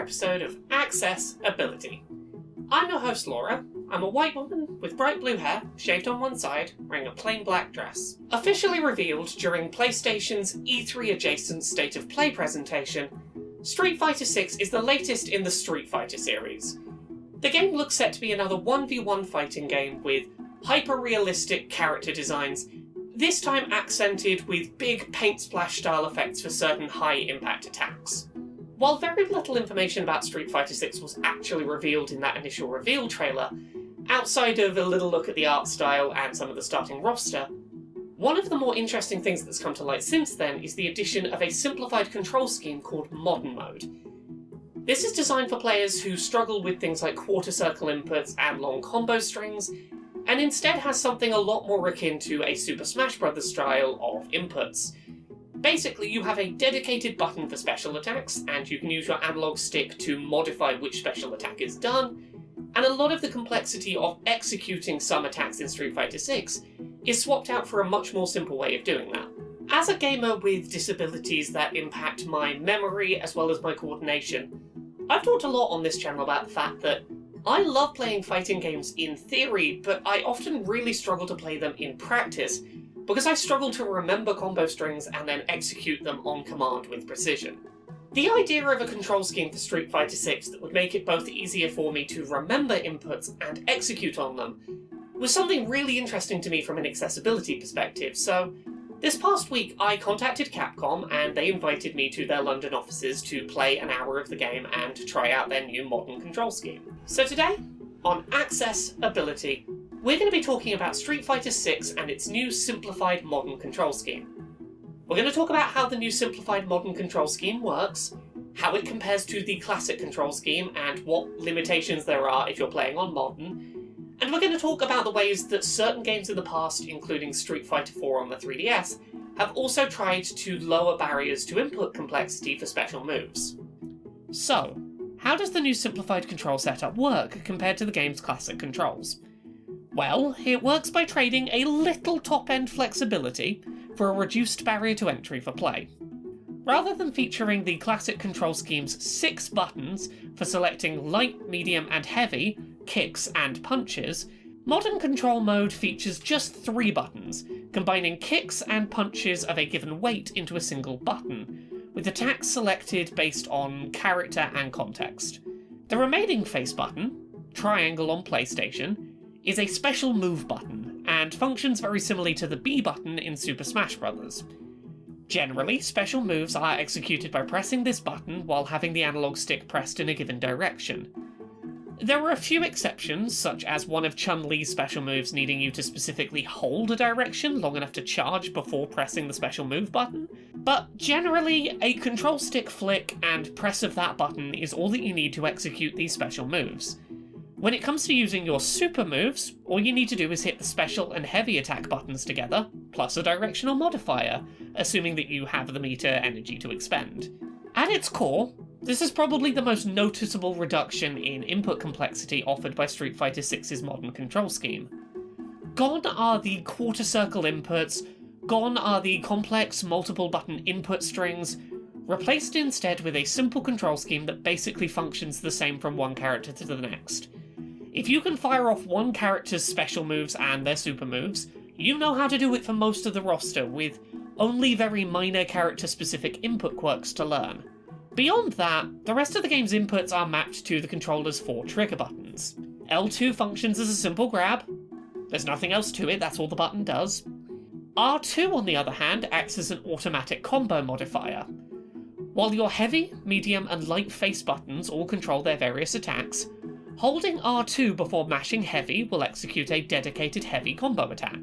episode of Accessibility. I'm your host Laura. I'm a white woman with bright blue hair, shaved on one side, wearing a plain black dress. Officially revealed during PlayStation's E3 adjacent State of Play presentation, Street Fighter 6 is the latest in the Street Fighter series. The game looks set to be another 1v1 fighting game with hyper-realistic character designs, this time accented with big paint splash style effects for certain high-impact attacks. While very little information about Street Fighter 6 was actually revealed in that initial reveal trailer, outside of a little look at the art style and some of the starting roster, one of the more interesting things that's come to light since then is the addition of a simplified control scheme called Modern Mode. This is designed for players who struggle with things like quarter circle inputs and long combo strings, and instead has something a lot more akin to a Super Smash Bros. Style of inputs. Basically, you have a dedicated button for special attacks, and you can use your analog stick to modify which special attack is done, and a lot of the complexity of executing some attacks in Street Fighter 6 is swapped out for a much more simple way of doing that. As a gamer with disabilities that impact my memory as well as my coordination, I've talked a lot on this channel about the fact that I love playing fighting games in theory, but I often really struggle to play them in practice, because I struggle to remember combo strings and then execute them on command with precision. The idea of a control scheme for Street Fighter 6 that would make it both easier for me to remember inputs and execute on them was something really interesting to me from an accessibility perspective, so this past week I contacted Capcom and they invited me to their London offices to play an hour of the game and to try out their new modern control scheme. So today, on Accessibility, we're going to be talking about Street Fighter 6 and its new simplified modern control scheme. We're going to talk about how the new simplified modern control scheme works, how it compares to the classic control scheme and what limitations there are if you're playing on modern, and we're going to talk about the ways that certain games in the past, including Street Fighter 4 on the 3DS, have also tried to lower barriers to input complexity for special moves. So, how does the new simplified control setup work compared to the game's classic controls? Well, it works by trading a little top-end flexibility for a reduced barrier to entry for play. Rather than featuring the classic control scheme's 6 buttons for selecting light, medium, and heavy, kicks and punches, modern control mode features just 3 buttons, combining kicks and punches of a given weight into a single button, with attacks selected based on character and context. The remaining face button, triangle on PlayStation, is a special move button, and functions very similarly to the B button in Super Smash Bros. Generally, special moves are executed by pressing this button while having the analog stick pressed in a given direction. There are a few exceptions, such as one of Chun-Li's special moves needing you to specifically hold a direction long enough to charge before pressing the special move button, but generally, a control stick flick and press of that button is all that you need to execute these special moves. When it comes to using your super moves, all you need to do is hit the special and heavy attack buttons together, plus a directional modifier, assuming that you have the meter energy to expend. At its core, this is probably the most noticeable reduction in input complexity offered by Street Fighter 6's modern control scheme. Gone are the quarter circle inputs, gone are the complex multiple button input strings, replaced instead with a simple control scheme that basically functions the same from one character to the next. If you can fire off one character's special moves and their super moves, you know how to do it for most of the roster, with only very minor character-specific input quirks to learn. Beyond that, the rest of the game's inputs are mapped to the controller's 4 trigger buttons. L2 functions as a simple grab. There's nothing else to it, that's all the button does. R2, on the other hand, acts as an automatic combo modifier. While your heavy, medium, and light face buttons all control their various attacks, holding R2 before mashing heavy will execute a dedicated heavy combo attack.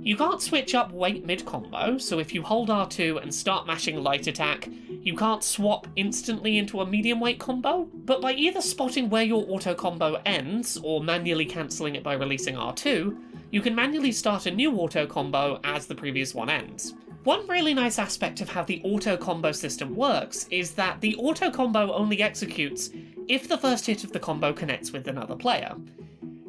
You can't switch up weight mid-combo, so if you hold R2 and start mashing light attack, you can't swap instantly into a medium weight combo, but by either spotting where your auto combo ends, or manually cancelling it by releasing R2, you can manually start a new auto combo as the previous one ends. One really nice aspect of how the auto combo system works is that the auto combo only executes if the first hit of the combo connects with another player.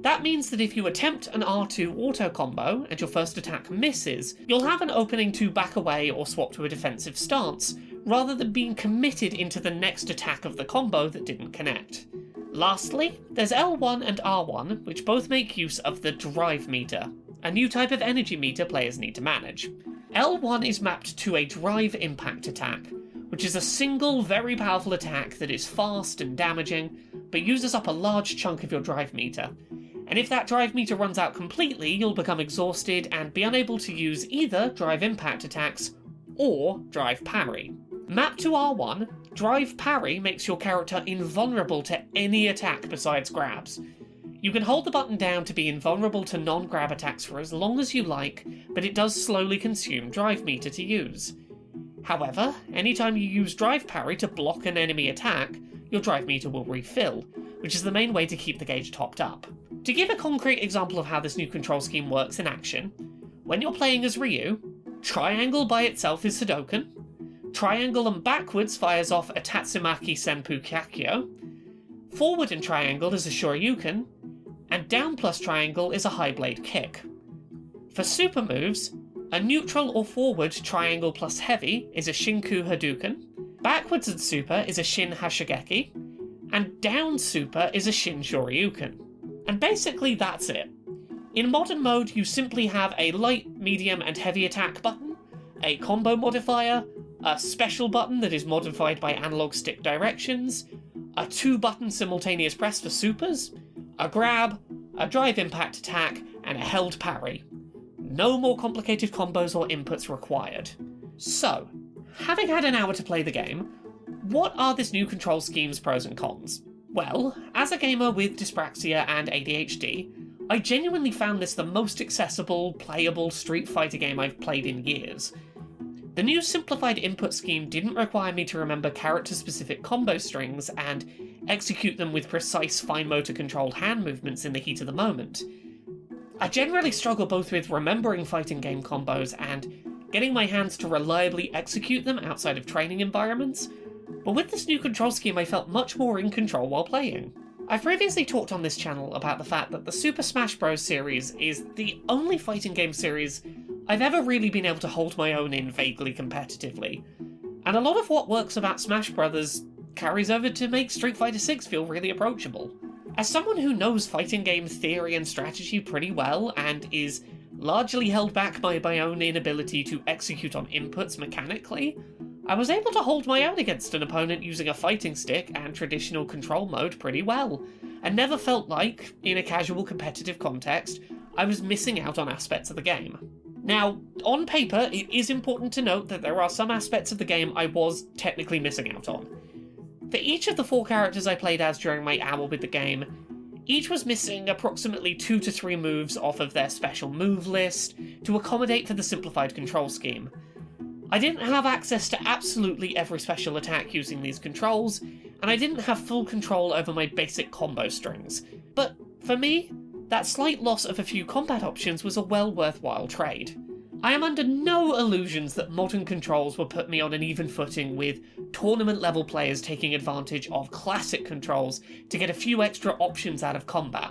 That means that if you attempt an R2 auto combo and your first attack misses, you'll have an opening to back away or swap to a defensive stance, rather than being committed into the next attack of the combo that didn't connect. Lastly, there's L1 and R1, which both make use of the drive meter, a new type of energy meter players need to manage. L1 is mapped to a drive impact attack, which is a single, very powerful attack that is fast and damaging, but uses up a large chunk of your drive meter. And if that drive meter runs out completely, you'll become exhausted and be unable to use either drive impact attacks or drive parry. Mapped to R1, drive parry makes your character invulnerable to any attack besides grabs. You can hold the button down to be invulnerable to non-grab attacks for as long as you like, but it does slowly consume drive meter to use. However, anytime you use drive parry to block an enemy attack, your drive meter will refill, which is the main way to keep the gauge topped up. To give a concrete example of how this new control scheme works in action, when you're playing as Ryu, triangle by itself is Sudoken, triangle and backwards fires off a Tatsumaki Senpu Kyakyo, forward and triangle is a Shoryuken, and down plus triangle is a high blade kick. For super moves, a neutral or forward triangle plus heavy is a Shinku Hadouken, backwards and super is a Shin Hashigeki, and down super is a Shin Shoryuken. And basically that's it. In modern mode, you simply have a light, medium, and heavy attack button, a combo modifier, a special button that is modified by analog stick directions, a 2-button simultaneous press for supers, a grab, a drive impact attack, and a held parry. No more complicated combos or inputs required. So, having had an hour to play the game, what are this new control scheme's pros and cons? Well, as a gamer with dyspraxia and ADHD, I genuinely found this the most accessible, playable Street Fighter game I've played in years. The new simplified input scheme didn't require me to remember character-specific combo strings and execute them with precise fine motor controlled hand movements in the heat of the moment. I generally struggle both with remembering fighting game combos and getting my hands to reliably execute them outside of training environments, but with this new control scheme I felt much more in control while playing. I've previously talked on this channel about the fact that the Super Smash Bros. Series is the only fighting game series I've ever really been able to hold my own in vaguely competitively, and a lot of what works about Smash Bros. Carries over to make Street Fighter 6 feel really approachable. As someone who knows fighting game theory and strategy pretty well, and is largely held back by my own inability to execute on inputs mechanically, I was able to hold my own against an opponent using a fighting stick and traditional control mode pretty well, and never felt like, in a casual competitive context, I was missing out on aspects of the game. Now, on paper, it is important to note that there are some aspects of the game I was technically missing out on. For each of the 4 characters I played as during my hour with the game, each was missing approximately 2 to 3 moves off of their special move list to accommodate for the simplified control scheme. I didn't have access to absolutely every special attack using these controls, and I didn't have full control over my basic combo strings, but for me, that slight loss of a few combat options was a well worthwhile trade. I am under no illusions that modern controls will put me on an even footing with tournament-level players taking advantage of classic controls to get a few extra options out of combat.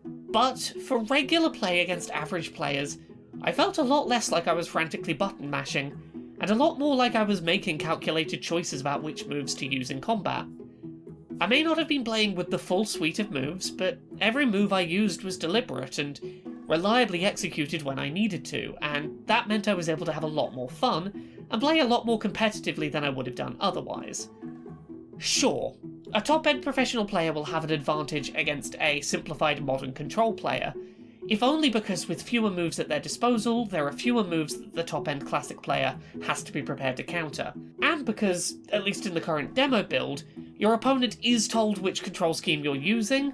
But for regular play against average players, I felt a lot less like I was frantically button mashing, and a lot more like I was making calculated choices about which moves to use in combat. I may not have been playing with the full suite of moves, but every move I used was deliberate and reliably executed when I needed to, and that meant I was able to have a lot more fun and play a lot more competitively than I would have done otherwise. Sure, a top-end professional player will have an advantage against a simplified modern control player, if only because with fewer moves at their disposal, there are fewer moves that the top-end classic player has to be prepared to counter, and because, at least in the current demo build, your opponent is told which control scheme you're using.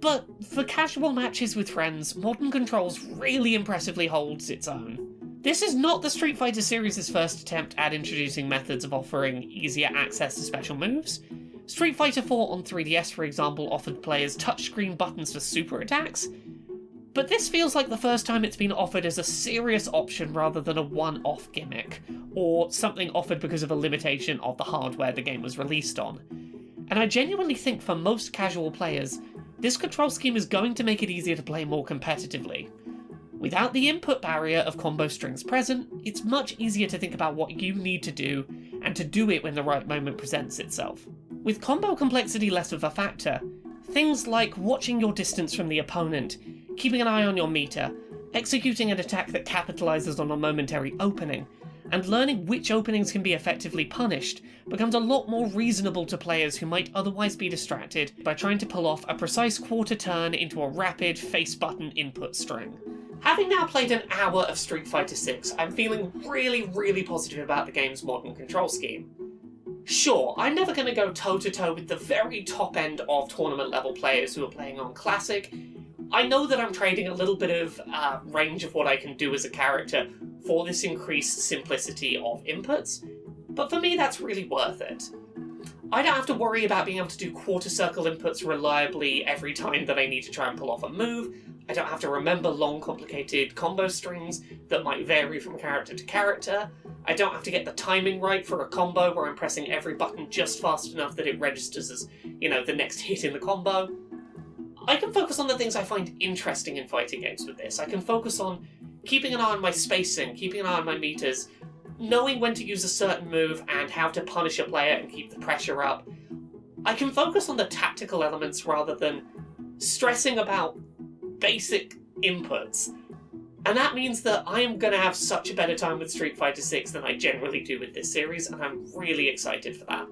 But for casual matches with friends, Modern Controls really impressively holds its own. This is not the Street Fighter series' first attempt at introducing methods of offering easier access to special moves. Street Fighter 4 on 3DS, for example, offered players touchscreen buttons for super attacks, but this feels like the first time it's been offered as a serious option rather than a one-off gimmick, or something offered because of a limitation of the hardware the game was released on. And I genuinely think for most casual players, this control scheme is going to make it easier to play more competitively. Without the input barrier of combo strings present, it's much easier to think about what you need to do, and to do it when the right moment presents itself. With combo complexity less of a factor, things like watching your distance from the opponent, keeping an eye on your meter, executing an attack that capitalizes on a momentary opening, and learning which openings can be effectively punished becomes a lot more reasonable to players who might otherwise be distracted by trying to pull off a precise quarter turn into a rapid face button input string. Having now played an hour of Street Fighter 6, I'm feeling really positive about the game's modern control scheme. Sure, I'm never going to go toe-to-toe with the very top end of tournament-level players who are playing on Classic. I know that I'm trading a little bit of range of what I can do as a character for this increased simplicity of inputs, but for me that's really worth it. I don't have to worry about being able to do quarter circle inputs reliably every time that I need to try and pull off a move. I don't have to remember long, complicated combo strings that might vary from character to character. I don't have to get the timing right for a combo where I'm pressing every button just fast enough that it registers as, the next hit in the combo. I can focus on the things I find interesting in fighting games with this. I can focus on keeping an eye on my spacing, keeping an eye on my meters, knowing when to use a certain move and how to punish a player and keep the pressure up. I can focus on the tactical elements rather than stressing about basic inputs. And that means that I am going to have such a better time with Street Fighter 6 than I generally do with this series, and I'm really excited for that.